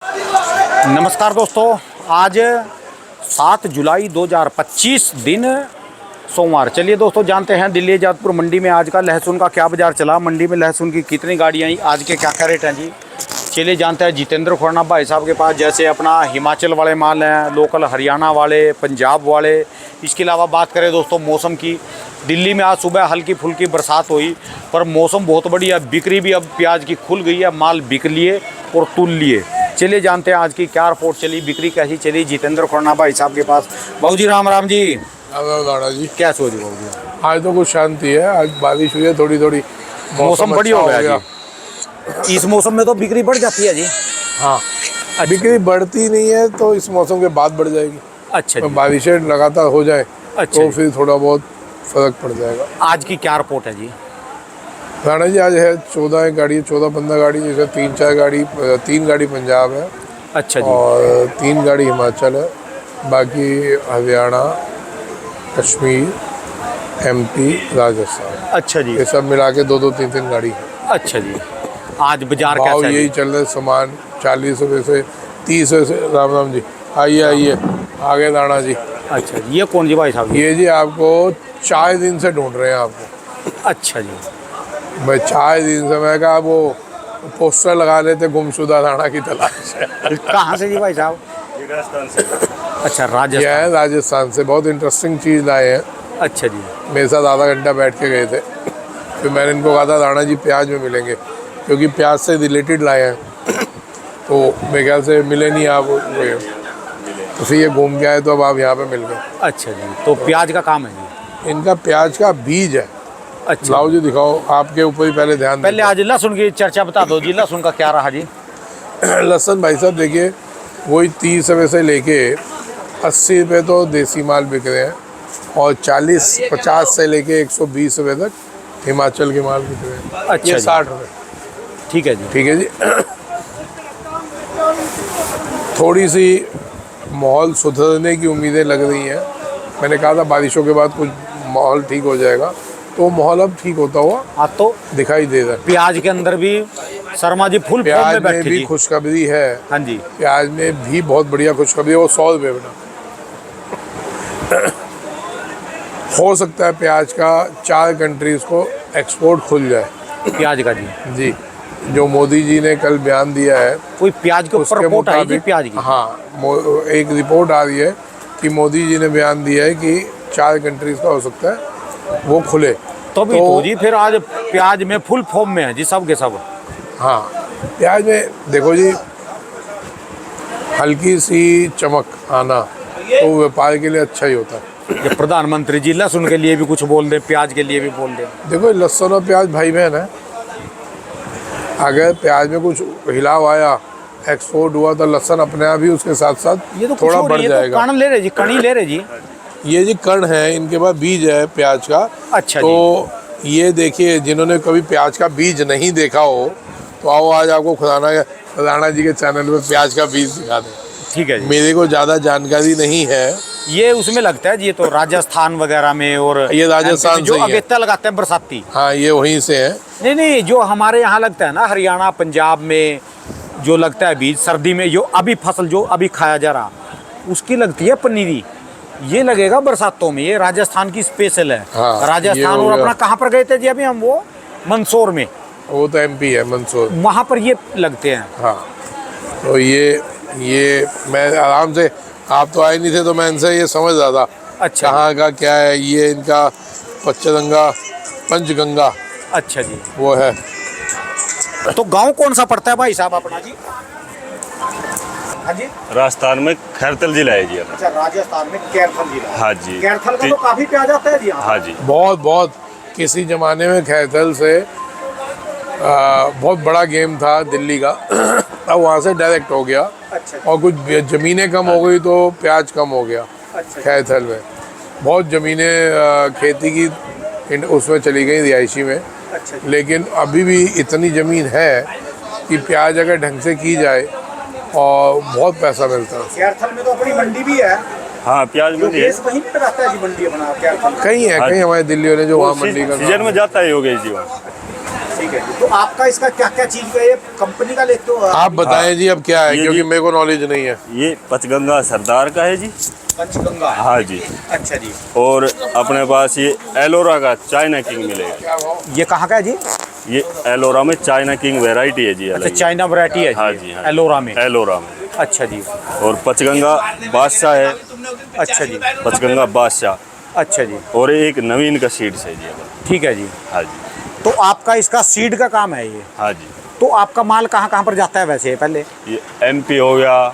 नमस्कार दोस्तों, आज 7 जुलाई 2025 दिन सोमवार। चलिए दोस्तों, जानते हैं दिल्ली आजादपुर मंडी में आज का लहसुन का क्या बाजार चला, मंडी में लहसुन की कितनी गाड़ियाँ आई, आज के क्या रेट हैं जी। चलिए जानते हैं जितेंद्र खुराना भाई साहब के पास। जैसे अपना हिमाचल वाले माल हैं, लोकल हरियाणा वाले, पंजाब वाले। इसके अलावा बात करें दोस्तों मौसम की, दिल्ली में आज सुबह हल्की फुल्की बरसात हुई, पर मौसम बहुत बढ़िया, बिक्री भी अब प्याज की खुल गई है, माल बिक लिए और तुल लिए। चलिए जानते हैं आज की क्या रिपोर्ट चली, बिक्री कैसी चली, जितेंद्र खुराना भाई साहब के पास। बाबू जी राम राम जी। दादा जी क्या सोच बाबू जी? आज तो कुछ शांति है, आज बारिश हुई है थोड़ी थोड़ी, मौसम बढ़िया हो गया जी। इस मौसम में तो बिक्री बढ़ जाती है जी। हाँ, बिक्री बढ़ती नहीं है तो इस मौसम के बाद बढ़ जाएगी। अच्छा तो जी। बारिशें लगातार हो जाए अच्छा तो फिर थोड़ा बहुत फर्क पड़ जाएगा। आज की क्या रिपोर्ट है जी? राणा जी आज है 14 गाड़ी, 14-15 गाड़ी, जैसे 3 गाड़ी पंजाब है। अच्छा जी। और 3 गाड़ी हिमाचल है, बाकी हरियाणा, कश्मीर, MP, राजस्थान। अच्छा जी। ये सब मिला के 2-2, 3-3 गाड़ी है। अच्छा जी। आज बाजार भाव कैसा है यही जी? चल रहे, सामान 40 रुपये से 30 रुपये से। राम राम जी, आइए आगे राणा जी। अच्छा जी, ये कौन जी भाई साहब? ये जी आपको 4 दिन से ढूंढ रहे हैं आपको। अच्छा जी। मैं 4 दिन से, मैं कहा वो पोस्टर लगा लेते, गुमशुदा राणा की तलाश है। कहाँ से जी भाई साहब? राजस्थान से। अच्छा, ये राजस्थान। है राजस्थान से, बहुत इंटरेस्टिंग चीज़ लाए हैं। अच्छा जी। मेरे साथ आधा घंटा बैठ के गए थे, फिर मैंने इनको कहा था राणा जी प्याज में मिलेंगे, क्योंकि प्याज से रिलेटेड लाए हैं, तो मेरे ख्याल से मिले नहीं आप। तो फिर ये घूम के आए तो अब आप यहाँ पे मिल गए। अच्छा जी, तो प्याज का काम है जी? इनका प्याज का बीज है। अच्छा, लाओ जी दिखाओ, आपके ऊपर ही पहले ध्यान पहले आज लहसुन की चर्चा बता दो जी, लहसुन का क्या रहा जी? लहसुन भाई साहब देखिए, वही 30 रुपये से लेके 80 रुपये तो देसी माल बिक रहे हैं, और 40-50 से लेके 120 रुपये तक हिमाचल के माल बिक रहे हैं। अच्छा ये जी। 60 रुपये। ठीक है जी। ठीक है जी। थोड़ी सी माहौल सुधरने की उम्मीदें लग रही हैं। मैंने कहा था बारिशों के बाद कुछ माहौल ठीक हो जाएगा, तो माहौल अब ठीक होता हुआ आज तो दिखाई दे रहा है। प्याज के अंदर भी शर्मा जी फुल फॉर्म प्याज में में बैठे भी जी। खुशखबरी है। हाँ जी। प्याज में भी बहुत बढ़िया खुशखबरी है, वो 100 रुपये बेटा। हो सकता है प्याज का 4 कंट्रीज को एक्सपोर्ट खुल जाए। प्याज का जी। जी, जो मोदी जी ने कल बयान दिया है कोई प्याज के ऊपर उसके रिपोर्ट आई जी मुताबिक, प्याज की? हाँ, एक रिपोर्ट आ रही है कि मोदी जी ने बयान दिया है कि 4 कंट्रीज का हो सकता है वो खुले। तो भी तो जी फिर आज प्याज में फुल फॉर्म में है जी, सब के सब। हाँ, प्याज में देखो जी, हल्की सी चमक आना तो व्यापार के लिए अच्छा ही होता है। ये प्रधानमंत्री जी लहसुन के लिए भी कुछ बोल दें, प्याज के लिए भी बोल दें। देखो, लहसुन और प्याज भाई बहन है। अगर प्याज में कुछ हिलाव आया, एक्सपोर्ट हुआ, तो लहसुन अपने आप ही उसके साथ साथ ये तो थोड़ा बढ़ जाएगा। कण ले रहे जी, कणी ले रहे जी। ये जी कण है, इनके पास बीज है प्याज का। अच्छा तो ये देखिए, जिन्होंने कभी प्याज का बीज नहीं देखा हो, तो आओ आज आपको खुराना जी के चैनल पे प्याज का बीज दिखा दें। ठीक है जी। मेरे को ज़्यादा जानकारी नहीं है। ये उसमें लगता है जी, ये तो राजस्थान वगैरह में, और ये राजस्थान जो से ही है। अगेता लगाते हैं बरसाती। हाँ, ये वहीं से है। नहीं, जो हमारे यहाँ लगता है ना हरियाणा पंजाब में, जो लगता है बीज सर्दी में, जो अभी फसल जो अभी खाया जा रहा, उसकी लगती है पनीरी। ये लगेगा बरसातों में, ये राजस्थान की स्पेशल है। हाँ, ये राजस्थान। हो और गया। अपना कहाँ पर गए थे जी अभी हम? वो मंदसौर में, वो तो MP है, मंदसौर। वहाँ पर ये लगते हैं। हाँ, तो ये मैं आराम से, आप तो आए नहीं थे तो मैं इनसे ये समझ रहा था अच्छा कहाँ का क्या है। ये इनका पंचगंगा अच्छा जी। वो है। तो गांव कौन सा पड़ता है भाई साहब अपना जी? हाँ जी। राजस्थान में खैरतल जिला है जी। अच्छा, राजस्थान में कैरथल जिला। हाँ जी। कैरथल का तो काफी प्याज आता है जी यहाँ। हाँ जी। बहुत किसी ज़माने में खैरथल से बहुत बड़ा गेम था दिल्ली का। अब वहाँ से डायरेक्ट हो गया। अच्छा। और कुछ ज़मीनें कम हो गई तो प्याज कम हो गया। अच्छा। खैरथल में बहुत ज़मीनें खेती की उसमें चली गई, रिहायशी में। अच्छा। लेकिन अभी भी इतनी ज़मीन है कि प्याज अगर ढंग से की जाए और बहुत पैसा मिलता है। कैरथल में तो अपनी मंडी भी है। हाँ, प्याज जो मंडी है। बेस वहीं पे रहता है जी, मंडी अपना कैरथल। कहीं है, कहीं हमारे दिल्ली वाले जो वहाँ मंडी का सीजन में जाता है योगेश जी वहाँ। ठीक है जी। तो आपका इसका क्या क्या चीज का ये कंपनी का लेते हो आप बताएं जी अब क्या है, ये क्योंकि जी- मेरे को नॉलेज नहीं है। ये पचगंगा सरदार का है जी। पंचगंगा? हाँ जी। अच्छा जी। और अपने पास ये एलोरा का चाइना किंग मिलेगा। क्या भाव? ये कहाँ का है जी? ये एलोरा में चाइना किंग वैरायटी है जी, अच्छा, अलग। चाइना वैरायटी है हाँ जी, जी, हाँ। एलोरा में। एलोरा में। अच्छा जी। और पचगंगा बादशाह है। अच्छा जी। पचगंगा बादशाह। अच्छा जी। और एक नवीन का सीड्स है जी अलग। ठीक है जी। हाँ जी। तो आपका इसका सीड का काम है ये? हाँ जी। तो आपका माल कहाँ कहाँ पर जाता है वैसे पहले? ये एमपी हो गया,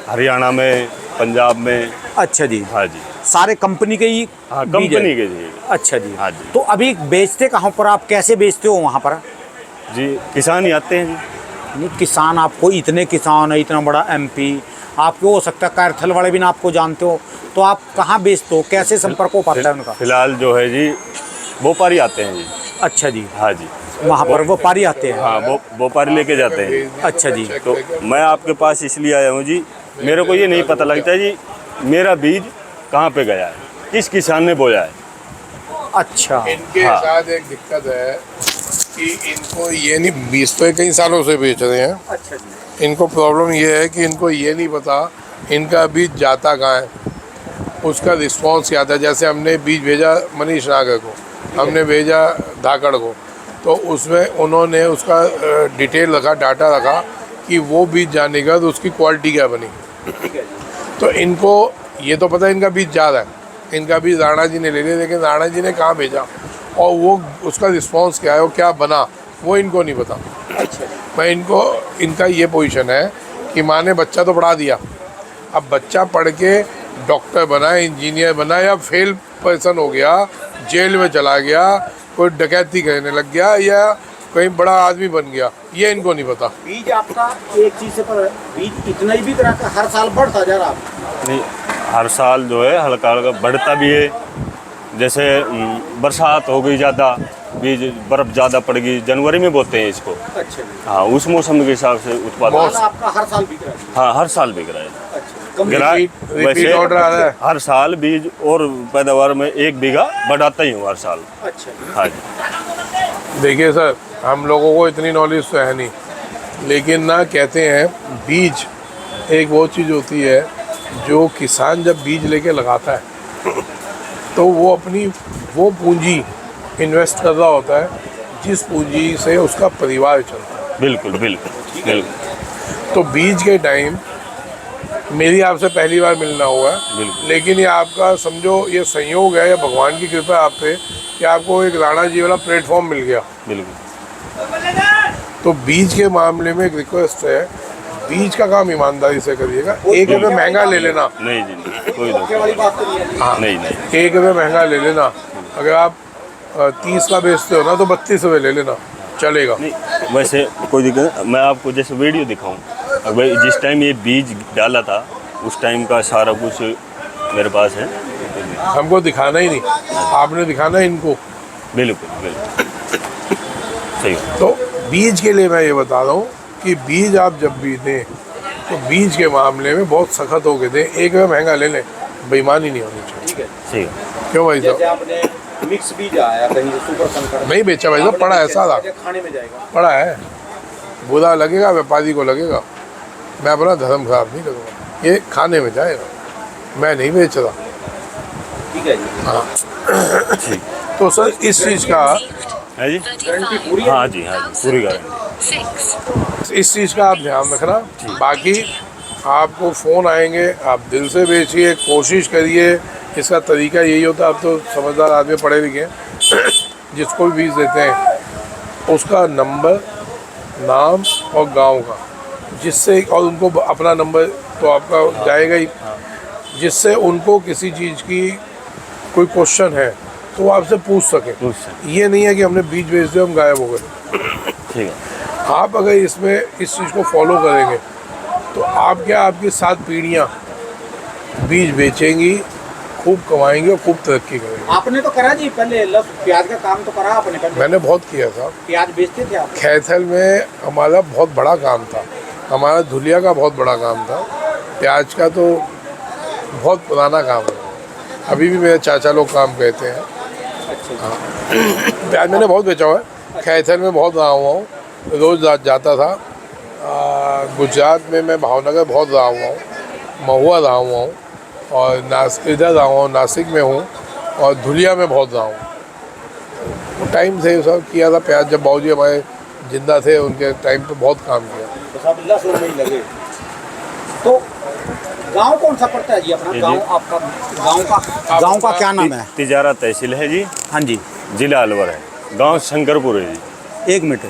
हरियाणा में, पंजाब में। अच्छा जी। हाँ जी। सारे कंपनी के ही हाँ, बीज है? कंपनी के जी। अच्छा जी। हाँ जी। तो अभी बेचते कहाँ पर, आप कैसे बेचते हो वहाँ पर? जी किसान ही आते हैं जी। नहीं, किसान आपको, इतने किसान है, इतना बड़ा एमपी, आपको हो सकता है कैरथल वाले भी ना आपको जानते हो, तो आप कहाँ बेचते हो, कैसे संपर्क हो पाता है उनका? फिलहाल जो है जी व्यापारी आते हैं जी। अच्छा जी। हाँ जी। वहाँ पर व्यापारी आते हैं? हाँ, वो व्यापारी लेके जाते हैं। अच्छा जी। तो मैं आपके पास इसलिए आया हूँ जी, मेरे को ये नहीं पता लगता जी मेरा बीज कहाँ पे गया है, किस किसान ने बोया है। अच्छा। इनके हाँ। साथ एक दिक्कत है कि इनको ये नहीं, बीज तो ये कई सालों से बेच रहे हैं। अच्छा जी। इनको प्रॉब्लम ये है कि इनको ये नहीं पता इनका बीज जाता कहाँ है, उसका रिस्पॉन्स क्या था। जैसे हमने बीज भेजा मनीष नागर को, हमने भेजा धाकड़ को, तो उसमें उन्होंने उसका डिटेल रखा, डाटा रखा कि वो बीज जाने का तो उसकी क्वालिटी क्या बनी। तो इनको ये तो पता है इनका बीज जा रहा है, इनका बीज राणा जी ने ले लिया, लेकिन राणा जी ने कहाँ भेजा और वो उसका रिस्पॉन्स क्या है, वो क्या बना, वो इनको नहीं पता। मैं इनको, इनका ये पोजीशन है कि माँ ने बच्चा तो पढ़ा दिया, अब बच्चा पढ़ के डॉक्टर बना, इंजीनियर बना, या फेल पर्सन हो गया, जेल में चला गया, कोई डकैती करने लग गया, या कहीं बड़ा आदमी बन गया, ये इनको नहीं पता। बीज आपका एक चीज से पर बीज इतना ही बिक रहा था, हर साल बढ़ता जा रहा? नहीं, हर साल जो है हल्का हल्का बढ़ता भी है। जैसे बरसात हो गई ज़्यादा, बीज बर्फ़ ज़्यादा पड़ गई, जनवरी में बोते हैं इसको। अच्छा जी। हाँ, उस मौसम के हिसाब से उत्पादन। माल आपका हर साल बिक रहा है? हाँ, हर साल बिक रहा है। अच्छा। रिपीट ऑर्डर आ रहा है? हर साल बीज और पैदावार में 1 बीघा बढ़ाता ही हूँ हर साल। अच्छा। हाँ जी। देखिए सर, हम लोगों को इतनी नॉलेज तो है नहीं, लेकिन ना कहते हैं बीज एक वो चीज़ होती है जो किसान जब बीज लेके लगाता है तो वो अपनी वो पूंजी इन्वेस्ट कर रहा होता है जिस पूंजी से उसका परिवार चलता है। बिल्कुल बिल्कुल बिल्कुल। तो बीज के टाइम मेरी आपसे पहली बार मिलना हुआ है, बिल्कुल। लेकिन ये आपका समझो ये संयोग है या भगवान की कृपा है आप पे कि आपको एक राणा जी वाला प्लेटफॉर्म मिल गया। बिल्कुल। तो बीज के मामले में एक रिक्वेस्ट है, बीज का काम ईमानदारी से करिएगा। 1 रुपये महंगा ले लेना, नहीं जी, नहीं, कोई धोखा वाली बात तो नहीं है। हाँ नहीं नहीं। 1 रुपये महंगा ले लेना। अगर आप 30 का बेचते हो ना तो 32 रुपये ले लेना, चलेगा। नहीं, वैसे कोई दिक्कत नहीं। मैं आपको जैसे वीडियो दिखाऊं, अगर जिस टाइम ये बीज डाला था उस टाइम का सारा कुछ मेरे पास है। हमको दिखाना ही नहीं, आपने दिखाना है इनको। बिल्कुल बिल्कुल सही। तो बीज के लिए मैं ये बता रहा हूँ कि बीज आप जब भी दें तो बीज के मामले में बहुत सख्त होके दें। 1 रुपये महंगा ले लें, बेईमानी नहीं होनी चाहिए। ठीक है। सही है। क्यों भाई जैसे साहब? आपने मिक्स बीज आया कहीं से, सुपर संकर नहीं बेचा भाई साहब, पड़ा है सारा, खाने में जाएगा। पड़ा है। बुरा लगेगा व्यापारी को लगेगा, मैं अपना धर्म खराब नहीं करूँगा, ये खाने में जाएगा, मैं नहीं बेच रहा। ठीक है जी। हाँ ठीक तो सर इस चीज़ का, है जी। गारंटी पूरी है? हाँ जी, हाँ जी, पूरी गारंटी। इस चीज़ का आप ध्यान रखना। बाकी आपको फ़ोन आएंगे, आप दिल से बेचिए, कोशिश करिए। इसका तरीका यही होता है, आप तो समझदार आदमी, पढ़े लिखे हैं, जिसको भी बीज देते हैं उसका नंबर, नाम और गांव का, जिससे, और उनको अपना नंबर तो आपका जाएगा ही, जिससे उनको किसी चीज़ की कोई क्वेश्चन है तो वो आपसे पूछ सके। ये नहीं है कि हमने बीज बेच दिया हम गायब हो गए। ठीक है। आप अगर इसमें इस चीज़ को फॉलो करेंगे तो आप क्या, आपकी 7 पीढ़ियाँ बीज बेचेंगी, खूब कमाएंगे और खूब तरक्की करेंगे। आपने तो करा जी पहले, प्याज का काम तो करा आपने पहले? मैंने बहुत किया था। प्याज बेचते थे आप? कैथल में हमारा बहुत बड़ा काम था, हमारा धुलिया का बहुत बड़ा काम था। प्याज का तो बहुत पुराना काम है, अभी भी मेरे चाचा लोग काम कहते हैं। अच्छा। हाँ प्याज मैंने बहुत बेचा हुआ है। कैथल में बहुत रहा हुआ हूँ, रोज़ जाता था। गुजरात में मैं भावनगर बहुत रहा हुआ हूँ, महुआ रहा हुआ हूँ, और इधर रहा हुआ हूँ, नासिक में हूँ, और धुलिया में बहुत रहा हूँ। वो टाइम से सब किया था प्याज, जब बाबूजी हमारे जिंदा थे उनके टाइम पे बहुत काम किया। तो सब लहसुन में ही लगे। तो गांव कौन सा पड़ता है जी अपना? जी, गांव जी। आपका गांव का क्या नाम है? तिजारा तहसील है जी, हाँ जी, जिला अलवर है, गांव शंकरपुर है जी। 1 मिनट।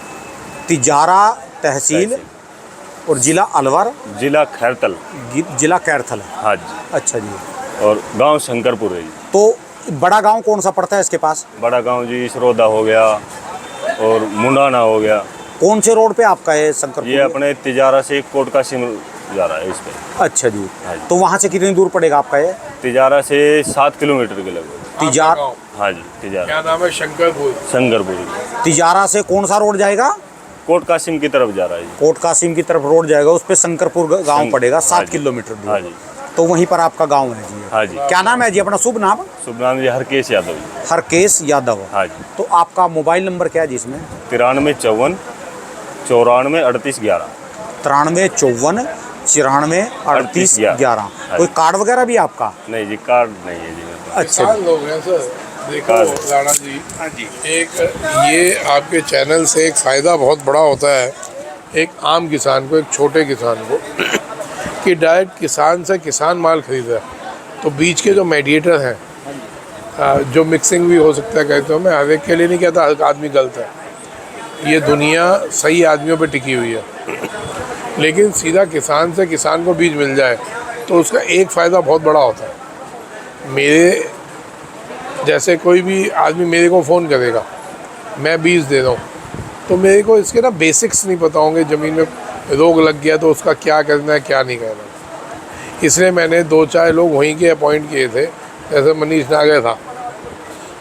तिजारा तहसील और जिला अलवर, जिला खैरतल। जिला कैरथल। हाँ जी। अच्छा जी। और गांव शंकरपुर है जी। तो बड़ा गांव कौन सा पड़ता है इसके पास? बड़ा गांव जी इसरोदा हो गया और मुंडाना हो गया। कौन से रोड पे आपका है शंकरपुर? ये अपने तिजारा से कोट का सिम जा रहा है इस पे। अच्छा जी। हाँ जी। तो वहाँ से कितनी दूर पड़ेगा आपका ये? तिजारा से 7 किलोमीटर के लगभग। तिजार हाँ जी, तिजारा क्या नाम है? शंकरपुर। शंकरपुर। तिजारा से कौन सा रोड जाएगा? कोट कासिम की तरफ जा रहा है जी। कोट कासिम की तरफ रोड जाएगा, उस पे शंकरपुर गांव पड़ेगा, हाँ 7 जी। किलोमीटर हाँ दूर। जी। तो वहीं पर आपका गांव है जी। हाँ जी। क्या नाम है जी अपना शुभ नाम? शुभ नाम जी हरकेश यादव जी। हरकेश यादव। हाँ जी। तो आपका मोबाइल नंबर क्या है जी इसमें? 93 54 94 38 11। 93 54 94 38 11। कोई कार्ड वगैरह भी है आपका? नहीं जी, कार्ड नहीं है जी मेरे पास। अच्छा किसान लोग हैं सर। देखो राणा जी, हाँ जी। एक ये आपके चैनल से एक फ़ायदा बहुत बड़ा होता है एक आम किसान को, एक छोटे किसान को, कि डायरेक्ट किसान से किसान माल खरीद रहा है। तो बीच के जो मीडिएटर हैं, जो मिक्सिंग भी हो सकता है, कहते हो, मैं हर एक के लिए नहीं कहता हर आदमी गलत है। ये दुनिया सही आदमियों पे टिकी हुई है, लेकिन सीधा किसान से किसान को बीज मिल जाए तो उसका एक फ़ायदा बहुत बड़ा होता है। मेरे जैसे कोई भी आदमी मेरे को फ़ोन करेगा, मैं बीज दे रहा हूँ, तो मेरे को इसके ना बेसिक्स नहीं पता होंगे, ज़मीन में रोग लग गया तो उसका क्या करना है क्या नहीं करना। इसलिए मैंने 2-4 लोग वहीं के अपॉइंट किए थे, जैसे मनीष नागर था,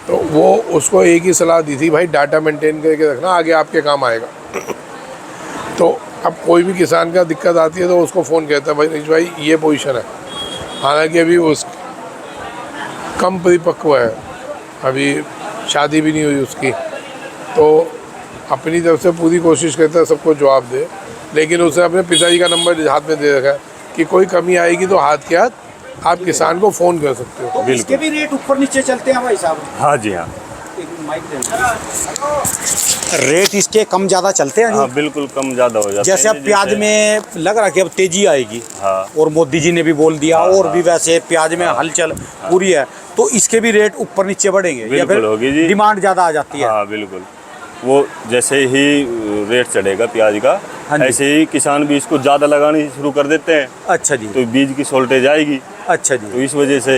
तो वो उसको एक ही सलाह दी थी, भाई डाटा मेंटेन करके रखना, आगे आपके काम आएगा। तो अब कोई भी किसान का दिक्कत आती है तो उसको फ़ोन कहता है, भाई ये पोजीशन है, हालांकि अभी उस कम परिपक्व है, अभी शादी भी नहीं हुई उसकी, तो अपनी तरफ से पूरी कोशिश करता है सबको जवाब दे, लेकिन उसने अपने पिताजी का नंबर हाथ में दे रखा है कि कोई कमी आएगी तो हाथ के हाथ आप किसान को फ़ोन कर सकते हो। तो इसके भी रेट ऊपर नीचे चलते हैं भाई साहब? हाँ जी हाँ। रेट इसके कम ज़्यादा चलते हैं? हाँ बिल्कुल कम ज़्यादा हो जाता है। जैसे अब प्याज में लग रहा है कि अब तेजी आएगी, हाँ। और मोदी जी ने भी बोल दिया, हाँ, और हाँ। भी वैसे प्याज में हलचल पूरी है, तो इसके भी रेट ऊपर नीचे बढ़ेंगे या बिल्कुल होगी जी। फिर डिमांड ज़्यादा आ जाती है? हाँ बिल्कुल, वो जैसे ही रेट चढ़ेगा प्याज का, हाँ जी। ऐसे ही किसान भी इसको ज़्यादा लगानी शुरू कर देते हैं, अच्छा जी। तो बीज की शॉर्टेज आएगी, अच्छा तो जी। इस वजह से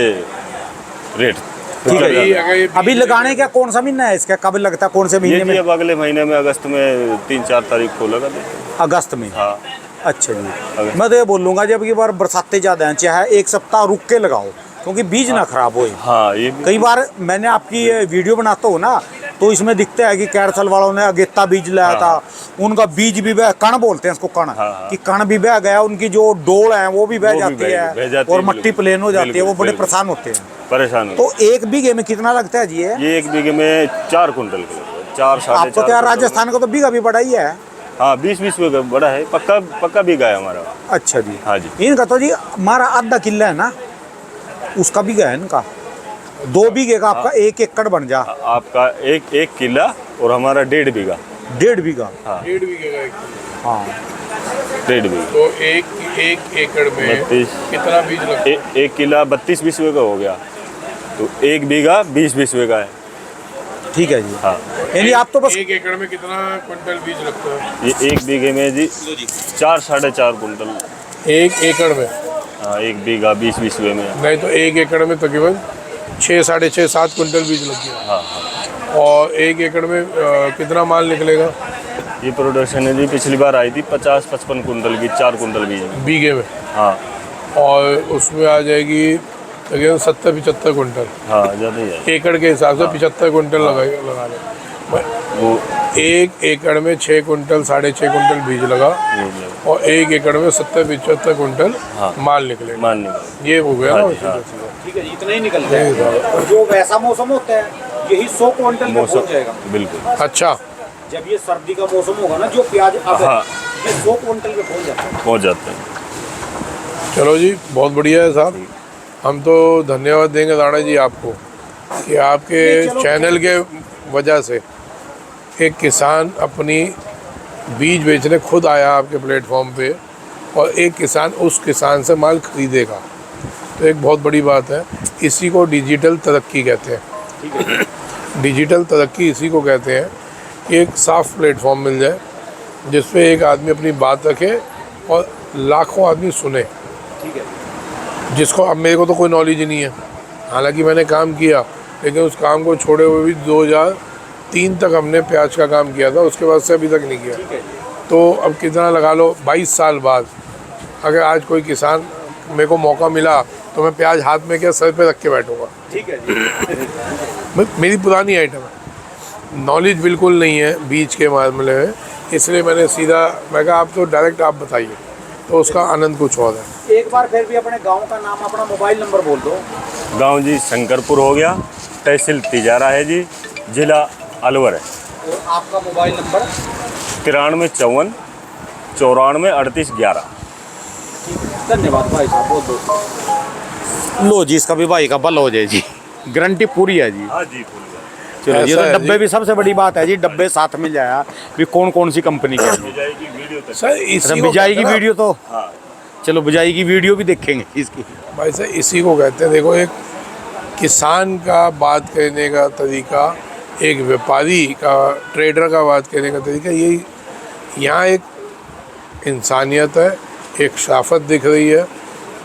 रेट ठीक है। अगर ये अभी लगाने का कौन सा महीना है इसका? कब लगता है, कौन से ये महीने जी में? अब अगले महीने में अगस्त में 3-4 तारीख को लगा देते हैं। अगस्त में? हाँ अच्छा जी। अगस्त। मैं तो ये बोलूँगा जब की बार बरसातें ज़्यादा हैं, चाहे 1 सप्ताह रुक के लगाओ, क्योंकि बीज ना खराब होए। हाँ ये भी कई बार मैंने आपकी ये वीडियो बनाता हूँ ना, तो इसमें दिखता है कि कैरसल वालों ने अगेता बीज लाया था, उनका बीज भी बह, कण बोलते हैं इसको, कण, हाँ। कि कण भी बह गया, उनकी जो डोल है वो भी बह वो भी जाती बह है जाती और है, मट्टी बिल्कुल। प्लेन हो जाती है, वो बिल्कुल, बड़े बिल्कुल। परेशान होते हैं। परेशान हो। तो 1 बीघे में कितना लगता है जी ये 1 बीघे में 4 कुंटल के लगभग, 4-4.5 आप तो क्या राजस्थान का तो बीघा भी बड़ा ही है? हाँ 20-20 बीघा बड़ा है, पक्का बीघा है हमारा। अच्छा जी। हाँ जी। इनका तो जी हमारा आधा किला है ना, उसका बीघा है इनका, 2 बीघे का आपका 1 एकड़ बन जा। आपका एक किला और हमारा 1.5 बीघा। 1.5 बीघा? 1.5 बीघे का एक, हाँ। 1.5 बीघा तो एक एकड़ में 32 कितना बीज लगता है? एक किला 32-20 बीघा हो गया, तो 1 बीघा 20-20 बीघा है। ठीक है जी। हाँ यानी आप तो बस 1 एकड़ में कितना क्विंटल बीज लगता है? ये 1 बीघे में जी 4-4.5 कुंटल। 1 एकड़ में? हाँ 1 बीघा 20-20 बीघे में। नहीं तो 1 एकड़ में तकरीबन 6-6.5-7 कुंटल बीज लग गया। हाँ हाँ। और 1 एकड़ में कितना माल निकलेगा ये प्रोडक्शन है जी, पिछली बार आई थी 50-55 कुंटल की, 4 कुंटल बीज में। बीघे में? हाँ और उसमें आ जाएगी तकरीबन 70-75 कुंटल। हाँ ज़्यादा ही है एकड़ के हिसाब से 75 कुंटल लगा ले। वो 1 एकड़ में 6 कुंटल 6.5 कुंटल बीज लगा, और 1 एकड़ में 70-75 कुंटल माल निकलेगा। मान नहीं। ये हो गया हाँ ना। जी, हाँ। ठीक है जी, इतना ही निकलता है। और जो वैसा मौसम होता है, यही 100 क्विंटल में हो मौसम जाएगा। बिल्कुल। अच्छा, जब ये सर्दी का मौसम होगा ना, जो प्याज अब हाँ। ये 100 क्विंटल पे पहुंच जाता है। पहुँच जाते हैं। चलो जी, बहुत बढ़िया है साहब। हम तो धन्यवाद देंगे राणा जी आपको कि आपके चैनल के वजह से एक किसान अपनी बीज बेचने खुद आया आपके प्लेटफॉर्म पे, और एक किसान उस किसान से माल खरीदेगा, तो एक बहुत बड़ी बात है। इसी को डिजिटल तरक्की कहते हैं। डिजिटल तरक्की इसी को कहते हैं कि एक साफ प्लेटफॉर्म मिल जाए जिस पे एक आदमी अपनी बात रखे और लाखों आदमी सुने। ठीक है। जिसको, अब मेरे को तो कोई नॉलेज ही नहीं है, हालांकि मैंने काम किया, लेकिन उस काम को छोड़े हुए भी 2003 तक हमने प्याज का काम किया था, उसके बाद से अभी तक नहीं किया। ठीक है। तो अब कितना लगा लो, 22 साल बाद अगर आज कोई किसान मेरे को मौका मिला तो मैं प्याज हाथ में क्या सर पे रख के बैठूंगा। ठीक है जी। मेरी पुरानी आइटम है, नॉलेज बिल्कुल नहीं है बीज के मामले में, इसलिए मैं कहा आप तो डायरेक्ट आप बताइए, तो उसका आनंद कुछ और है। एक बार फिर भी अपने गांव का नाम, अपना मोबाइल नंबर बोल दो। गांव जी शंकरपुर हो गया, तहसील तिजारा है जी, जिला अलवर है। और आपका मोबाइल नंबर? 9354 94 38 11। धन्यवाद भाई साहब, बहुत बहुत। लो जी, इसका भी भाई का भला हो जाए जी, गारंटी पूरी है जी। हाँ जी। चलो, ये ऐसा तो है डब्बे जी। भी सबसे बड़ी बात है जी, डब्बे साथ मिल जाया भी कौन कौन सी कंपनी के हैं। सर इसी को बिजाई की कहते हैं ना, वीडियो तो हाँ। चलो, बिजाई की वीडियो भी देखेंगे इसकी। भाई साहब इसी को कहते हैं। देखो, एक किसान का बात करने का तरीका, एक व्यापारी का, ट्रेडर का बात करने का तरीका, यही यहाँ एक इंसानियत है, एक शराफत दिख रही है,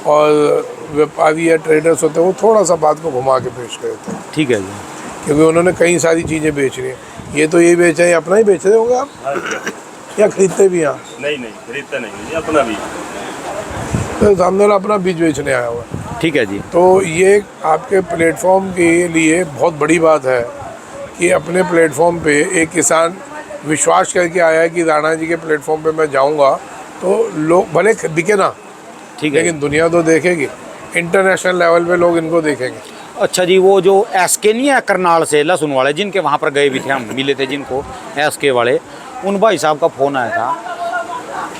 और व्यापारी या ट्रेडर्स होते हैं वो थोड़ा सा बात को घुमा के पेश करते हैं, ठीक है जी। क्योंकि उन्होंने कई सारी चीज़ें बेचनी है। ये तो यही बेच रहे हैं, अपना ही बेच रहे होंगे आप, या खरीदते भी यहाँ? नहीं खरीदता नहीं, ये अपना भी। तो सामने वाला अपना बीज बेचने आया हुआ है। ठीक है जी। तो ये आपके प्लेटफॉर्म के लिए बहुत बड़ी बात है कि अपने प्लेटफॉर्म पे एक किसान विश्वास करके आया है कि राणा जी के प्लेटफॉर्म पे मैं जाऊंगा तो लोग भले बिके ना, ठीक है। लेकिन दुनिया तो देखेगी, इंटरनेशनल लेवल पे लोग इनको देखेंगे। अच्छा जी, वो जो एसके नहीं है करनाल से लहसुन वाले, जिनके वहाँ पर गए भी थे, हम मिले थे जिनको, एसके वाले, उन भाई साहब का फ़ोन आया था।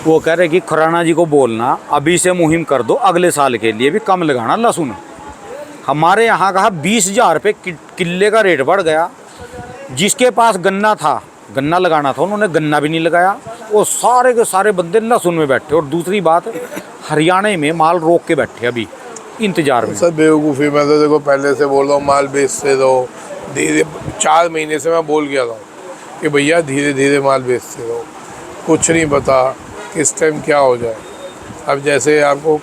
वो कह रहे कि खुराना जी को बोलना अभी से मुहिम कर दो, अगले साल के लिए भी कम लगाना लहसुन। हमारे यहाँ कहा 20,000 रुपये किले का रेट बढ़ गया। जिसके पास गन्ना था, गन्ना लगाना था, उन्होंने गन्ना भी नहीं लगाया। वो सारे के सारे बंदे लहसुन में बैठे। और दूसरी बात, हरियाणा में माल रोक के बैठे अभी इंतजार में। सर बेवकूफ़ी, मैं तो देखो पहले से बोल रहा हूँ माल बेचते रहो, धीरे 4 महीने से मैं बोल गया था कि भैया धीरे धीरे माल बेचते रहो, कुछ नहीं पता किस टाइम क्या हो जाए। अब जैसे आपको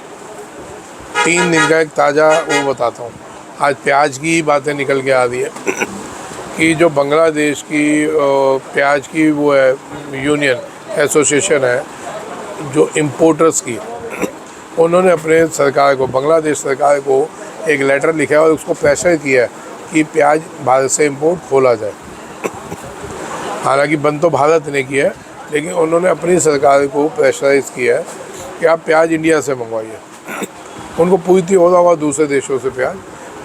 3 दिन का एक ताज़ा वो बताता हूँ, आज प्याज की बातें निकल के आ रही है कि जो बांग्लादेश की प्याज की वो है यूनियन एसोसिएशन है जो इम्पोर्टर्स की, उन्होंने अपने सरकार को, बांग्लादेश सरकार को एक लेटर लिखा है और उसको प्रेशर किया है कि प्याज भारत से इंपोर्ट खोला जाए। हालांकि बंद तो भारत ने किया है, लेकिन उन्होंने अपनी सरकार को प्रेशराइज किया है कि आप प्याज इंडिया से मंगवाइए। उनको पूछती हो रहा होगा दूसरे देशों से प्याज,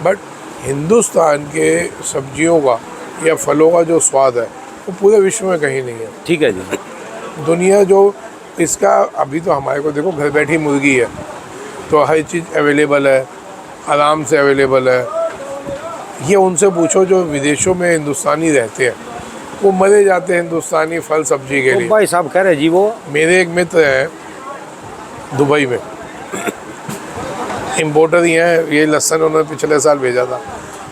बट हिंदुस्तान के सब्जियों का या फलों का जो स्वाद है वो पूरे विश्व में कहीं नहीं है। ठीक है जी। दुनिया जो इसका, अभी तो हमारे को देखो घर बैठी मुर्गी है तो हर चीज़ अवेलेबल है, आराम से अवेलेबल है। ये उनसे पूछो जो विदेशों में हिंदुस्तानी रहते हैं, वो मरे जाते हैं हिंदुस्तानी फल सब्जी के तो लिए। भाई साहब कह रहे जी, वो मेरे एक मित्र हैं दुबई में, इम्पोर्टर ही हैं, ये लहसुन उन्होंने पिछले साल भेजा था।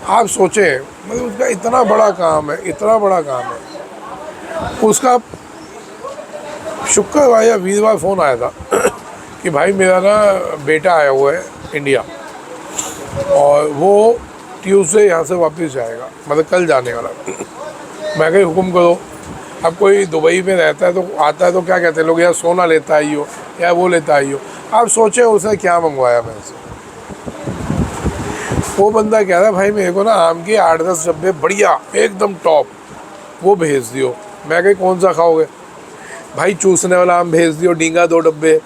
आप सोचें, मतलब उसका इतना बड़ा काम है, इतना बड़ा काम है। उसका शुक्रवार या वीरवार फ़ोन आया था कि भाई मेरा ना बेटा आया हुआ है इंडिया और वो ट्यूसडे यहाँ से वापस जाएगा, मतलब कल जाने वाला। मैं कहीं हुक्म करो। अब कोई दुबई में रहता है तो आता है तो क्या कहते हैं लोग, यार सोना लेता आई हो या वो लेता आई हो। आप सोचें उसने क्या मंगवाया मेरे से। वो बंदा कह रहा है भाई मेरे को ना आम के 8-10 डब्बे बढ़िया एकदम टॉप वो भेज दियो। मैं कहीं कौन सा खाओगे भाई, चूसने वाला आम भेज दियो, डींगा 2 डब्बे,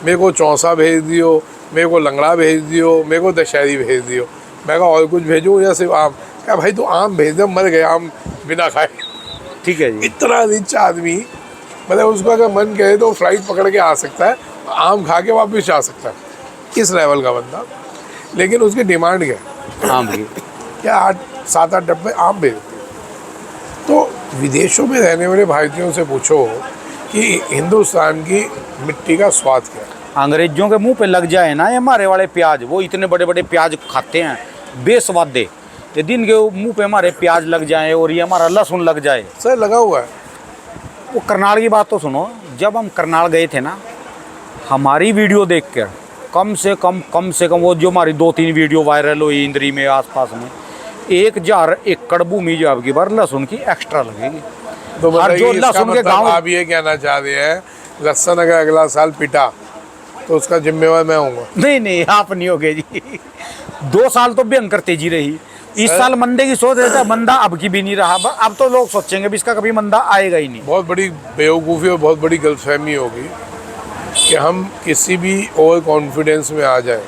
मेरे को चौंसा भेज दियो, मेरे को लंगड़ा भेज दियो, मेरे को दशहरी भेज दियो। मैं कहा और कुछ भेजूँ या सिर्फ आम? क्या भाई तू आम भेज दे, मर गए आम बिना खाए। ठीक है जी। इतना रिच आदमी, मतलब उसको अगर मन करे तो फ्लाइट पकड़ के आ सकता है, आम खा के वापस जा सकता है, इस लेवल का बंदा। लेकिन उसकी डिमांड क्या है? आम की। क्या 7-8 डब्बे आम बेचते हैं। तो विदेशों में रहने वाले भारतीयों से पूछो कि हिंदुस्तान की मिट्टी का स्वाद क्या है। अंग्रेजों के मुंह पे लग जाए ना ये हमारे वाले प्याज, वो इतने बड़े बड़े प्याज खाते हैं बेस्वादे, ये दिन के मुंह पे हमारे प्याज लग जाए और ये हमारा लहसुन लग जाए। सर लगा हुआ है। वो करनाल की बात तो सुनो, जब हम करनाल गए थे ना, हमारी वीडियो देख कर कम से कम वो जो हमारी 2-3 वीडियो वायरल हुई इंद्री में आसपास में, 1000 एकड़ भूमि जो आपकी बार लहसुन की एक्स्ट्रा लगेगी। तो और जो बताइए, इसका लहसुन के मतलब गाँव, आप ये कहना चाह रहे हैं लहसुन अगर अगला साल पिटा तो उसका जिम्मेवार मैं हूँगा? नहीं आप नहीं होगे जी। 2 साल तो भयंकर तेजी रही, इस साल मंदे की सोच रहे थे, मंदा अब की भी नहीं रहा। अब तो लोग सोचेंगे भी इसका कभी मंदा आएगा ही नहीं। बहुत बड़ी बेवकूफ़ी और बहुत बड़ी गलतफहमी होगी कि हम किसी भी ओवर कॉन्फिडेंस में आ जाए,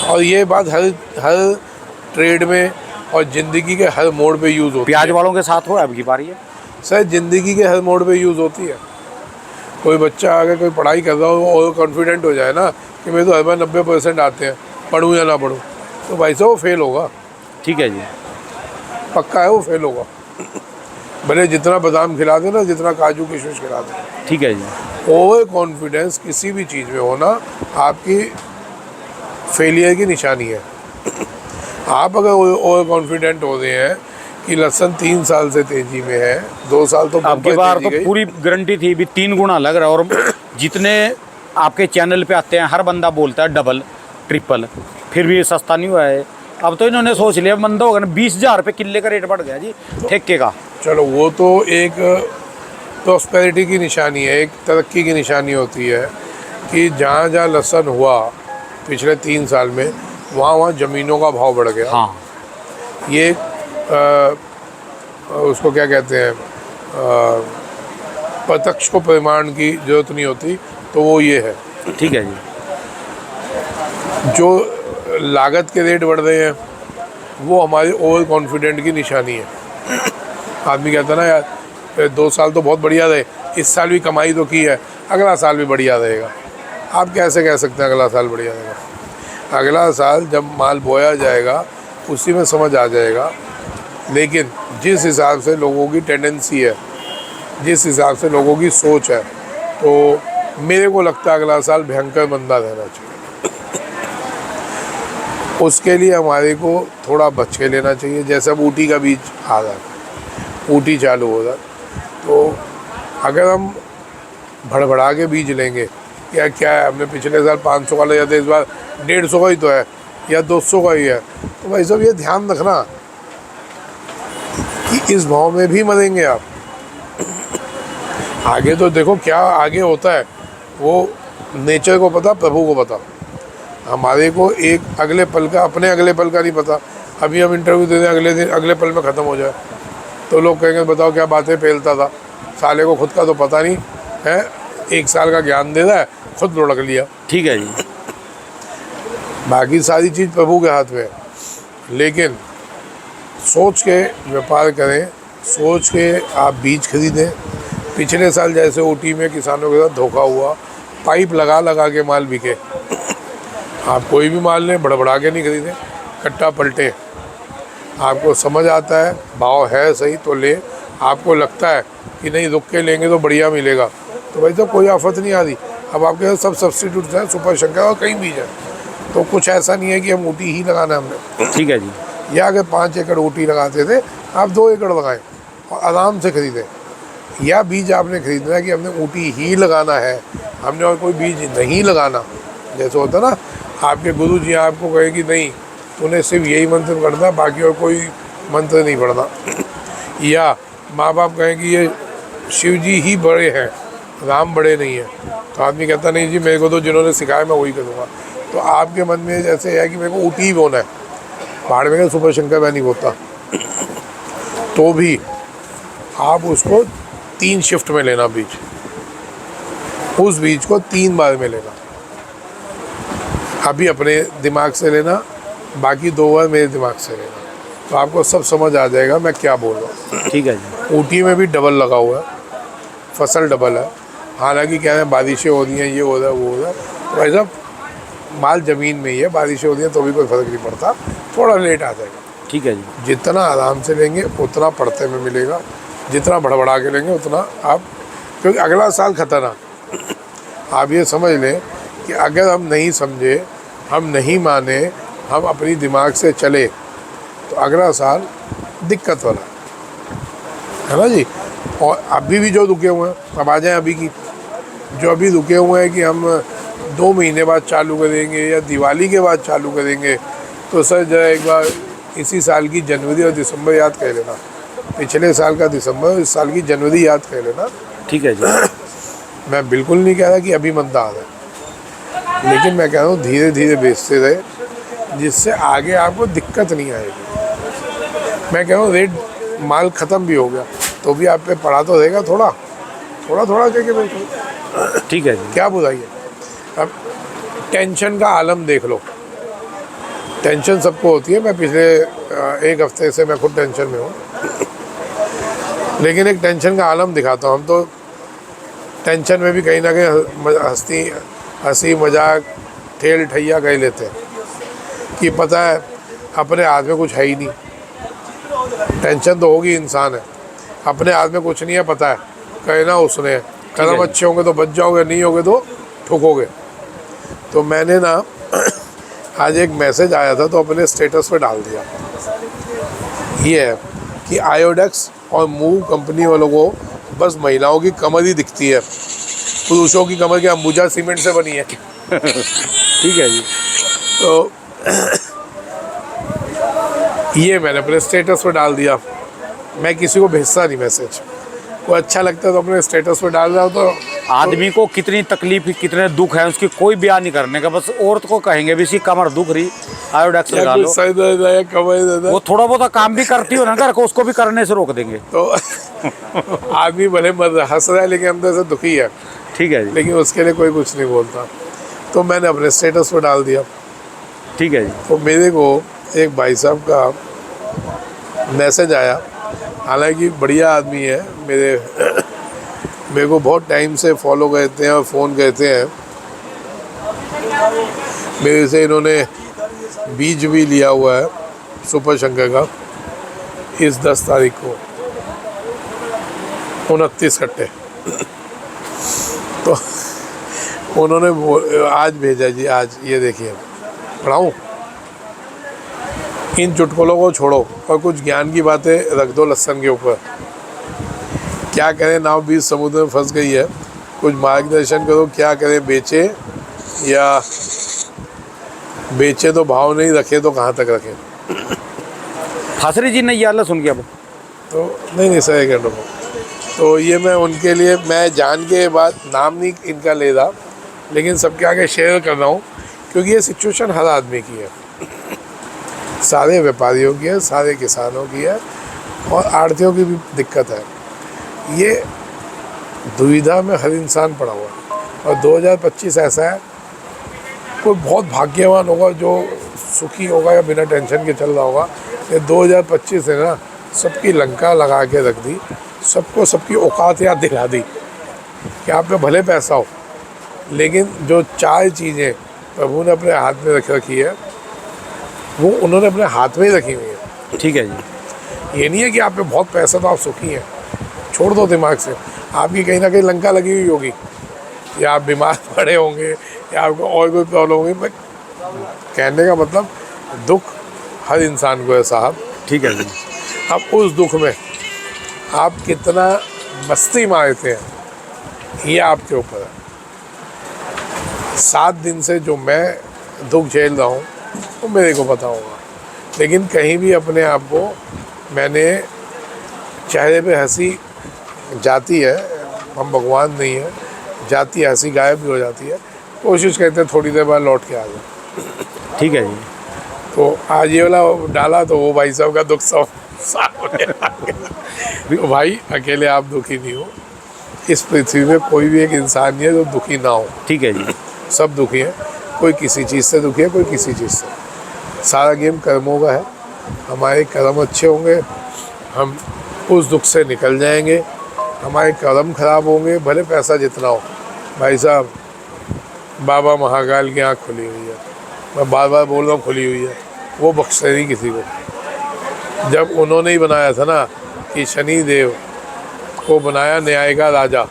और ये बात हर ट्रेड में और ज़िंदगी के हर मोड़ पे यूज़ होती है। प्याज वालों के साथ हो अब की बारी है। सर ज़िंदगी के हर मोड़ पे यूज़ होती है। कोई बच्चा अगर कोई पढ़ाई कर रहा हो, ओवर कॉन्फिडेंट हो जाए ना कि मेरे तो हर बार 90% आते हैं, पढ़ूँ या ना पढ़ूँ, तो भाई साहब वो फेल होगा। ठीक है जी। पक्का है वो फेल होगा, भले जितना बादाम खिला दे ना, जितना काजू किशमिश खिला दे। ठीक है जी। ओवर कॉन्फिडेंस किसी भी चीज़ में होना आपकी फेलियर की निशानी है। आप अगर ओवर कॉन्फिडेंट हो रहे हैं कि लहसुन 3 साल से तेजी में है, 2 साल तो अब की बार तेजी तो गई। पूरी गारंटी थी भी 3 गुना लग रहा है, और जितने आपके चैनल पे आते हैं हर बंदा बोलता है डबल ट्रिपल, फिर भी ये सस्ता नहीं हुआ है। अब तो इन्होंने सोच लिया मंदा होगा ना, 20,000 रुपये किले का रेट बढ़ गया जी ठेके का। चलो वो तो एक प्रॉस्पेरिटी की निशानी है, एक तरक्की की निशानी होती है कि जहाँ जहाँ लहसुन हुआ पिछले 3 साल में, वहाँ ज़मीनों का भाव बढ़ गया। हाँ, ये उसको क्या कहते हैं, प्रत्यक्ष को प्रमाण की जरूरत नहीं होती, तो वो ये है। ठीक है जी। जो लागत के रेट बढ़ रहे हैं वो हमारे ओवर कॉन्फिडेंट की निशानी है। आदमी कहता है ना यार 2 साल तो बहुत बढ़िया रहे, इस साल भी कमाई तो की है, अगला साल भी बढ़िया रहेगा। आप कैसे कह सकते हैं अगला साल बढ़िया रहेगा? अगला साल जब माल बोया जाएगा उसी में समझ आ जाएगा। लेकिन जिस हिसाब से लोगों की टेंडेंसी है, जिस हिसाब से लोगों की सोच है, तो मेरे को लगता है अगला साल भयंकर मंदा रहना चाहिए। उसके लिए हमारे को थोड़ा बच के लेना चाहिए। जैसे अब ऊटी का बीज आ रहा है, ऊटी चालू हो रहा है, तो अगर हम भड़बड़ा के बीज लेंगे, क्या है हमने पिछले साल 500 का लिया था, इस बार 150 का ही तो है या 200 का ही है, तो भाई साहब ये ध्यान रखना कि इस भाव में भी मरेंगे आप। आगे तो देखो क्या आगे होता है, वो नेचर को पता, प्रभु को पता। हमारे को एक अगले पल का, अपने अगले पल का नहीं पता। अभी हम इंटरव्यू दे दें, अगले दिन अगले पल में ख़त्म हो जाए, तो लोग कहेंगे बताओ क्या बातें फैलता था, साले को खुद का तो पता नहीं है, 1 साल का ज्ञान दे रहा है, खुद लुढ़क लिया। ठीक है जी। बाकी सारी चीज़ प्रभु के हाथ में है, लेकिन सोच के व्यापार करें, सोच के आप बीज खरीदें। पिछले साल जैसे ऊटी में किसानों के साथ धोखा हुआ, पाइप लगा लगा के माल बिके। आप कोई भी माल लें, बड़बड़ा के नहीं खरीदें, कट्टा पलटे। आपको समझ आता है भाव है सही तो ले, आपको लगता है कि नहीं रुक के लेंगे तो बढ़िया मिलेगा, तो भाई तो कोई आफत नहीं आ रही। अब आपके पास सब सब्सिट्यूट्स हैं, सुपर शंकर और कई बीज हैं, तो कुछ ऐसा नहीं है कि हम ऊटी ही लगाना है हमने। ठीक है जी। या अगर 5 एकड़ ऊटी लगाते थे, आप 2 एकड़ लगाएं और आराम से खरीदें। या बीज आपने खरीदना है कि हमने ऊटी ही लगाना है, हमने और कोई बीज नहीं लगाना। जैसे होता ना, आपके गुरु जी आपको कहे कि नहीं तूने सिर्फ यही मंत्र पढ़ना, बाकी और कोई मंत्र नहीं पढ़ना। या माँ बाप कहें कि ये शिव जी ही बड़े हैं, राम बड़े नहीं हैं, तो आदमी कहता नहीं जी मेरे को तो जिन्होंने सिखाया मैं वही करूँगा। तो आपके मन में जैसे है कि मेरे को ऊटी ही बोना है, पहाड़ में क्या सुपर शंकर मैं नहीं बोलता, तो भी आप उसको 3 शिफ्ट में लेना बीज, उस बीज को 3 बार में लेना। अभी अपने दिमाग से लेना, बाकी 2 बार मेरे दिमाग से लेना, तो आपको सब समझ आ जाएगा मैं क्या बोल रहा हूँ। ठीक है जी। ऊटी में भी डबल लगा हुआ है, फसल डबल है। हालांकि क्या है, बारिशें हो रही हैं, ये हो रहा है, वो हो रहा है, तो ऐसा माल ज़मीन में ही है, बारिशें हो रही हैं तो भी कोई फ़र्क नहीं पड़ता, थोड़ा लेट आ जाएगा। ठीक है जी। जितना आराम से लेंगे उतना पड़ते में मिलेगा, जितना भड़बड़ा के लेंगे उतना आप, क्योंकि अगला साल खतरनाक। आप ये समझ लें कि अगर हम नहीं समझे, हम नहीं माने, हम अपनी दिमाग से चले, तो अगला साल दिक्कत वाला है ना जी। और अभी भी जो रुके हुए हैं, अब आ जाएं अभी की, जो अभी रुके हुए हैं कि हम 2 महीने बाद चालू करेंगे या दिवाली के बाद चालू करेंगे, तो सर जरा एक बार इसी साल की जनवरी और दिसंबर याद कर लेना, पिछले साल का दिसंबर, इस साल की जनवरी याद कर लेना। ठीक है जी। मैं बिल्कुल नहीं कह रहा कि अभी मंदा आ रहा है, लेकिन मैं कह रहा हूँ धीरे धीरे बेचते रहे, जिससे आगे आपको दिक्कत नहीं आएगी। मैं कह रहा हूँ रेट माल ख़त्म भी हो गया तो भी आप पे पड़ा तो रहेगा, थोड़ा थोड़ा करके बेचो। ठीक है जी। क्या बुराई है। अब टेंशन का आलम देख लो, टेंशन सबको होती है। मैं पिछले 1 हफ्ते से मैं खुद टेंशन में हूँ, लेकिन एक टेंशन का आलम दिखाता हूँ। हम तो टेंशन में भी कहीं ना कहीं हंसी मजाक ठेल ठैया कह लेते हैं कि पता है अपने हाथ में कुछ है ही नहीं। टेंशन तो होगी, इंसान है, अपने हाथ में कुछ नहीं है, पता है कहना उसने है। कदम अच्छे होंगे तो बच जाओगे, नहीं होगे तो ठुकोगे। तो मैंने ना आज एक मैसेज आया था तो अपने स्टेटस पे डाल दिया, ये है कि आयोडेक्स और मूव कंपनी वालों को बस महिलाओं की कमर ही दिखती है, पुरुषों की कमर क्या अंबुजा सीमेंट से बनी है। ठीक है जी। तो ये मैंने अपने स्टेटस पे डाल दिया। मैं किसी को भेजता नहीं मैसेज, कोई अच्छा लगता है तो अपने स्टेटस पे डाल रहा हो। तो आदमी को कितनी तकलीफ, कितने दुख है, उसकी कोई बयान नहीं करने का, बस औरत को कहेंगे भी इसकी कमर दुख रही, आयोडेक्स लगा लो। कमर वो थोड़ा बहुत काम भी करती हो ना घर को, उसको भी करने से रोक देंगे। तो आदमी भले हंस रहा है लेकिन अंदर से दुखी है। ठीक है जी। लेकिन उसके लिए कोई कुछ नहीं बोलता, तो मैंने अपने स्टेटस पे डाल दिया। ठीक है जी। तो मेरे को एक भाई साहब का मैसेज आया, हालांकि बढ़िया आदमी है, मेरे को बहुत टाइम से फॉलो करते हैं और फ़ोन करते हैं। मेरे से इन्होंने बीज भी लिया हुआ है सुपर शंकर का, इस 10 तारीख को 29 कट्टे। तो उन्होंने आज भेजा जी, आज ये देखिए पढ़ाऊँ। इन चुटकुलों को छोड़ो और कुछ ज्ञान की बातें रख दो लहसन के ऊपर। क्या करें, नाव बीच समुद्र में फंस गई है, कुछ मार्गदर्शन करो। क्या करें, बेचे या बेचे तो भाव नहीं, रखे तो कहाँ तक रखें। हसरी जी ने ये आला सुन के अब तो नहीं सही कर लो। तो ये मैं उनके लिए, मैं जान के बात नाम नहीं इनका ले रहा, लेकिन सबके आगे शेयर कर रहा हूँ, क्योंकि ये सिचुएशन हर आदमी की है, सारे व्यापारियों की है, सारे किसानों की है, और आढ़तियों की भी दिक्कत है। ये दुविधा में हर इंसान पड़ा हुआ है। और 2025 ऐसा है, कोई बहुत भाग्यवान होगा जो सुखी होगा या बिना टेंशन के चल रहा होगा। ये 2025 है ना, सबकी लंका लगा के रख दी, सबको सबकी औकात याद दिला दी कि आप पे भले पैसा हो, लेकिन जो 4 चीज़ें प्रभु ने अपने हाथ में रख रखी है, वो उन्होंने अपने हाथ में ही रखी हुई है। ठीक है जी। ये नहीं है कि आप पे बहुत पैसा तो आप सुखी हैं, छोड़ दो दिमाग से। आपकी कहीं ना कहीं लंका लगी हुई होगी, या आप बीमार पड़े होंगे, या आपको और कोई प्रॉब्लम होगी। मैं कहने का मतलब, दुख हर इंसान को है साहब। ठीक है जी। अब उस दुख में आप कितना मस्ती मारते हैं, ये आपके ऊपर है। 7 दिन से जो मैं दुख झेल रहा हूँ वो मेरे को पता होगा, लेकिन कहीं भी अपने आप को, मैंने चेहरे पे हंसी जाती है, हम भगवान नहीं है, जाती है हंसी, गायब भी हो जाती है। कोशिश करते हैं थोड़ी देर बाद लौट के आ जाए। ठीक है जी। तो आज ये वाला डाला तो वो भाई साहब का दुख सब सामने आ गया। तो भाई अकेले आप दुखी नहीं हो, इस पृथ्वी में कोई भी एक इंसान नहीं है जो दुखी ना हो। ठीक है जी। सब दुखी हैं, कोई किसी चीज़ से दुखी है, कोई किसी चीज़ से। सारा गेम कर्मों का है, हमारे कर्म अच्छे होंगे, हम उस दुख से निकल जाएंगे। हमारे कदम खराब होंगे, भले पैसा जितना हो। भाई साहब, बाबा महाकाल की आँख खुली हुई है, मैं बार बार बोल रहा हूँ खुली हुई है, वो बख्शे नहीं किसी को। जब उन्होंने ही बनाया था ना कि शनि देव को बनाया न्याय का राजा,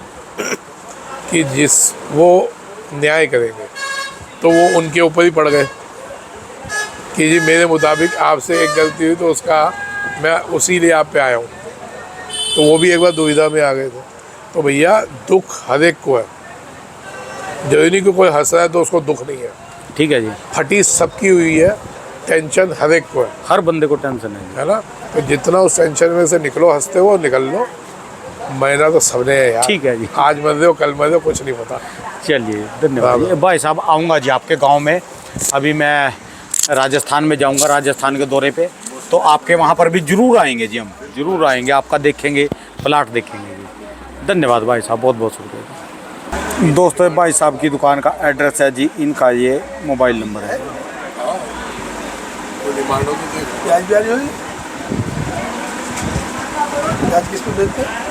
कि जिस वो न्याय करेंगे, तो वो उनके ऊपर ही पड़ गए कि जी मेरे मुताबिक आपसे एक गलती हुई तो उसका मैं उसी लिए आप पे आया हूँ। तो वो भी एक बार दुविधा में आ गए थे। तो भैया दुख हर एक को है, जरूरी नहीं कि कोई हंस रहा है तो उसको दुख नहीं है। ठीक है जी। फटी सबकी हुई है, टेंशन हर एक को है हर बंदे को टेंशन है ना। तो जितना उस टेंशन में से निकलो हंसते हो निकल लो। मरना तो सबने है यार। ठीक है जी। आज मर रहे हो कल मर रहे हो कुछ नहीं पता। चलिए धन्यवाद जी। भाई साहब आऊँगा जी आपके गांव में, अभी मैं राजस्थान में जाऊंगा, राजस्थान के दौरे पे, तो आपके वहाँ पर भी ज़रूर आएंगे जी, हम ज़रूर आएंगे, आपका देखेंगे, प्लाट देखेंगे जी। धन्यवाद भाई साहब, बहुत बहुत शुक्रिया। दोस्तों भाई साहब की दुकान का एड्रेस है जी, इनका ये मोबाइल नंबर है। प्याज किस पे देते हैं?